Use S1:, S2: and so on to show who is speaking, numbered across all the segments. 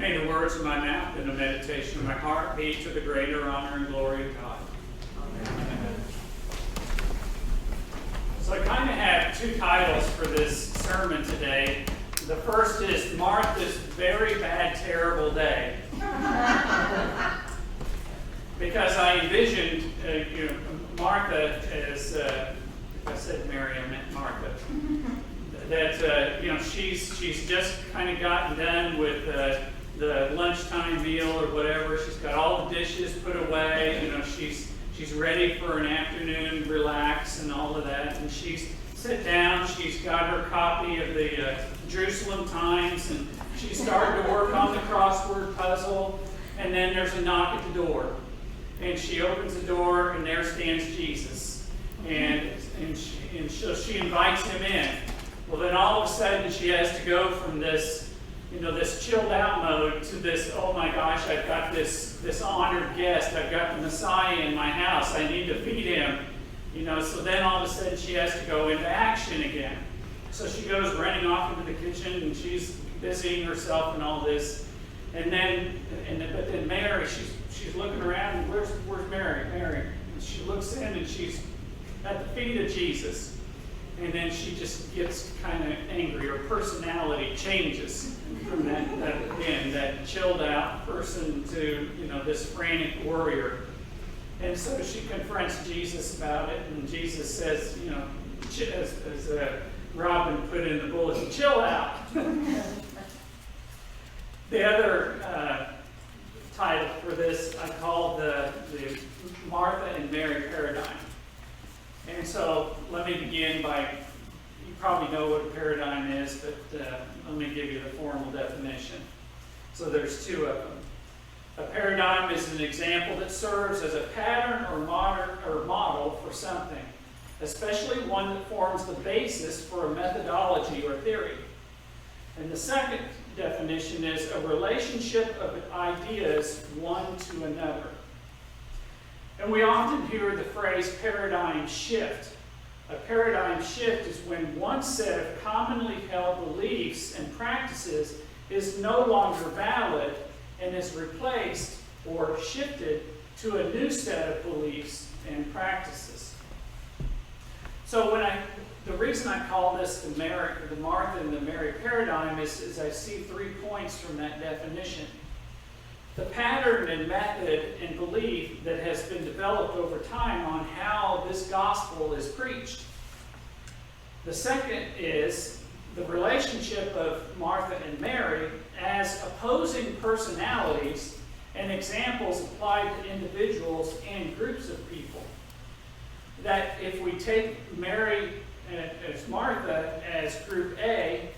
S1: May the words of my mouth and the meditation of my heart be to the greater honor and glory of God. Amen. So I kind of have two titles for this sermon today. The first is Martha's Very Bad, Terrible Day. Because I envisioned Martha as, if I said Mary, I meant Martha. That she's just kind of gotten done with the lunchtime meal or whatever. She's got all the dishes put away. She's ready for an afternoon relax and all of that. And she's sit down. She's got her copy of the Jerusalem Times, and she started to work on the crossword puzzle. And then there's a knock at the door, and she opens the door, and there stands Jesus, and so she invites him in. Well, then all of a sudden she has to go from this chilled out mode to this, oh my gosh, I've got this honored guest. I've got the Messiah in my house. I need to feed him. So then all of a sudden she has to go into action again. So she goes running off into the kitchen, and she's busying herself and all this. But then Mary, she's looking around, and where's Mary? Mary. And she looks in, and she's at the feet of Jesus. And then she just gets kind of angry. Her personality changes from that chilled out person to, this frantic warrior. And so she confronts Jesus about it, and Jesus says, as Robin put in the bulletin, chill out. The other title for this I call the Martha and Mary paradigm. And so let me begin by, you probably know what a paradigm is, but let me give you the formal definition. So there's two of them. A paradigm is an example that serves as a pattern or model for something, especially one that forms the basis for a methodology or theory. And the second definition is a relationship of ideas one to another. And we often hear the phrase paradigm shift. A paradigm shift is when one set of commonly held beliefs and practices is no longer valid and is replaced or shifted to a new set of beliefs and practices. So the reason I call this the Martha and the Mary paradigm is I see 3 points from that definition. The pattern and method and belief that has been developed over time on how this gospel is preached. The second is the relationship of Martha and Mary as opposing personalities and examples applied to individuals and groups of people. That if we take Mary as Martha as group A,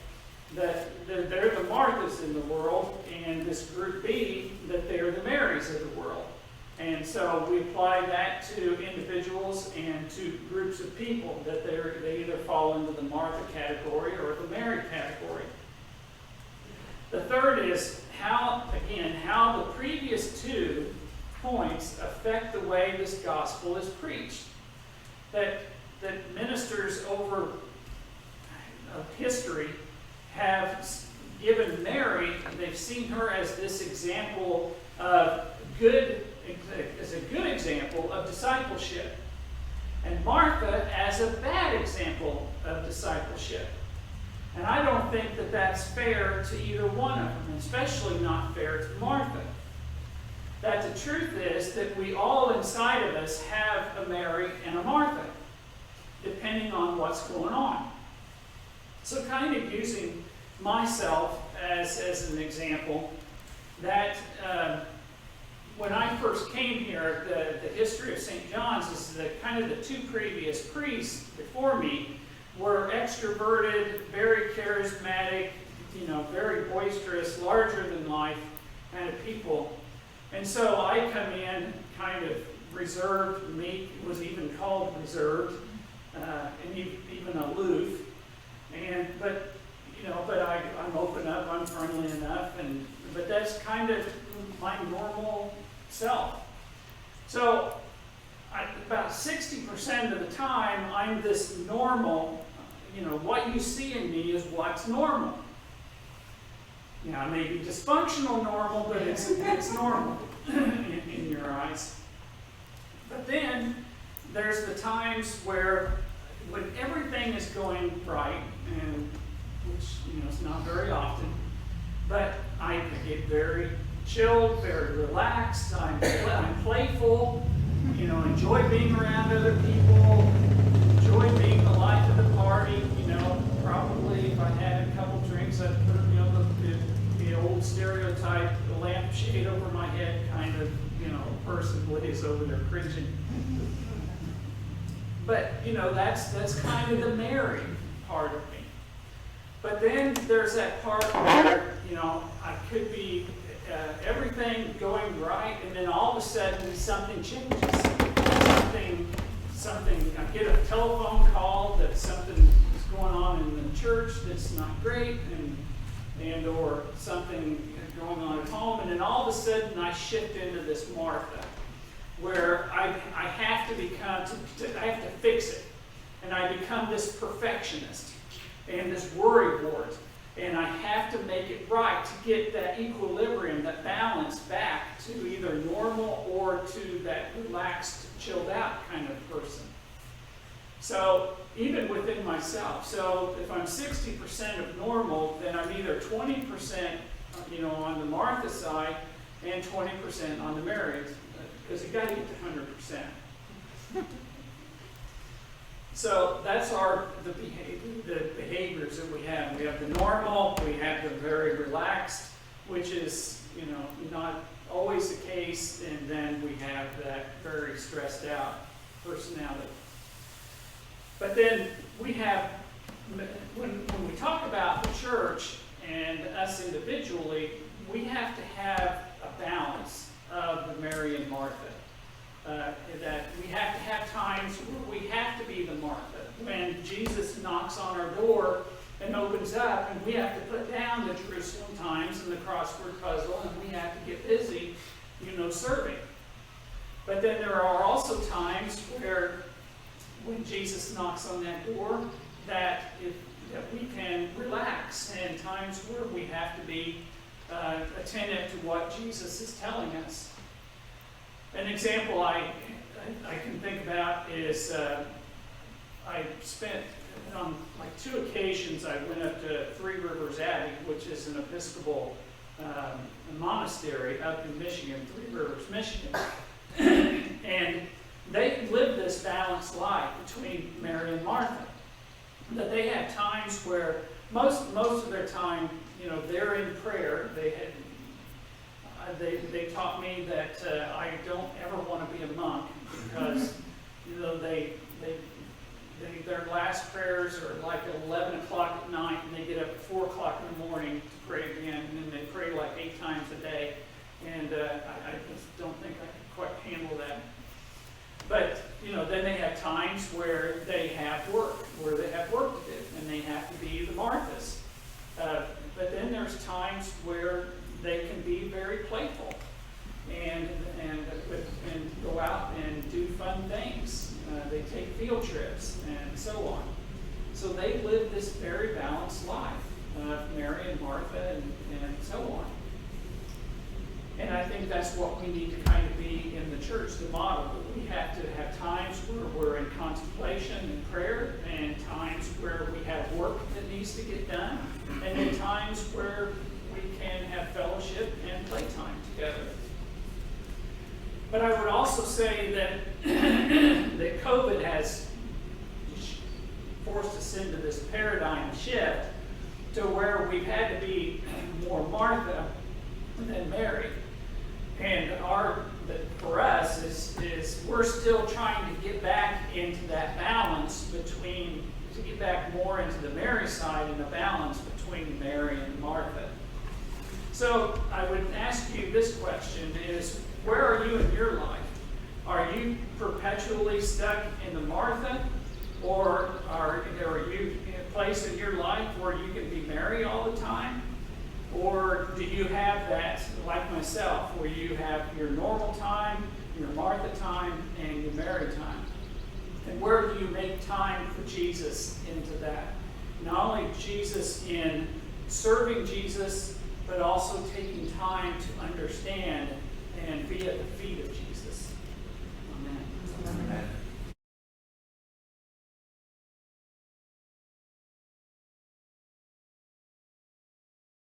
S1: that they're the Marthas in the world, and this group B, that they're the Marys of the world. And so we apply that to individuals and to groups of people, that they either fall into the Martha category or the Mary category. The third is how the previous 2 points affect the way this gospel is preached. That ministers over history have given Mary, they've seen her as this example of as a good example of discipleship, and Martha as a bad example of discipleship. And I don't think that that's fair to either one of them, especially not fair to Martha. That the truth is that we all inside of us have a Mary and a Martha, depending on what's going on. So kind of using myself as an example, that when I first came here, the history of St. John's is that kind of the 2 previous priests before me were extroverted, very charismatic, very boisterous, larger than life kind of people. And so I come in kind of reserved, meek, was even called reserved, and even aloof. But I'm open up, I'm friendly enough, but that's kind of my normal self. So about 60% of the time, I'm this normal, what you see in me is what's normal. Now, it may be dysfunctional normal, but it's normal in your eyes. But then there's the times where when everything is going right, and which is not very often, but I get very chilled, very relaxed. I'm playful. Enjoy being around other people. Enjoy being the life of the party. Probably if I had a couple drinks, I'd put the old stereotype, the lampshade over my head kind of person lays over there cringing. But that's kind of the Mary part of me. But then there's that part where I could be everything going right, and then all of a sudden something changes. Something. I get a telephone call that something is going on in the church that's not great, and or something going on at home, and then all of a sudden I shift into this Martha, where I have to become, I have to fix it, and I become this perfectionist and this worrywart, and I have to make it right to get that equilibrium, that balance back to either normal or to that relaxed, chilled out kind of person. So even within myself, so if I'm 60% of normal, then I'm either 20% on the Martha side and 20% on the Mary, because you got to get to 100%. So that's the behaviors that we have. We have the normal, we have the very relaxed, which is not always the case, and then we have that very stressed out personality. But then we have, when we talk about the church and us individually, we have to have a balance of the Mary and Martha. That we have to have times where we have to be the Martha. When Jesus knocks on our door and opens up, and we have to put down the Jerusalem Times and the crossword puzzle, and we have to get busy, serving. But then there are also times where, when Jesus knocks on that door, that we can relax, and times where we have to be attentive to what Jesus is telling us. An example I can think about is I spent on like 2 occasions. I went up to Three Rivers Abbey, which is an Episcopal monastery up in Michigan, Three Rivers, Michigan, and they live this balanced life between Mary and Martha. That they have times where most of their time, they're in prayer. They taught me that I don't ever want to be a monk, because their last prayers are like 11 o'clock at night, and they get up at 4 o'clock in the morning to pray again, and then they pray like 8 times a day, and I just don't think I could quite handle that. But then they have times where they have work to do, and they have to be the Marthas. But then there's times where they can be very playful and go out and do fun things. They take field trips and so on. So they live this very balanced life, Mary and Martha and so on. And I think that's what we need to kind of be in the church, the model. We have to have times where we're in contemplation and prayer, and times where we have work that needs to get done, and then times where we can have fellowship and playtime together. But I would also say that that COVID has forced us into this paradigm shift to where we've had to be more Martha than Mary. And for us is we're still trying to get back into that balance to get back more into the Mary side, and the balance between Mary and Martha. So I would ask you this question is, where are you in your life? Are you perpetually stuck in the Martha, or are you in a place in your life where you can be Mary all the time? Or do you have that, like myself, where you have your normal time, your Martha time, and your Mary time? And where do you make time for Jesus into that? Not only Jesus in serving Jesus but also taking time to understand and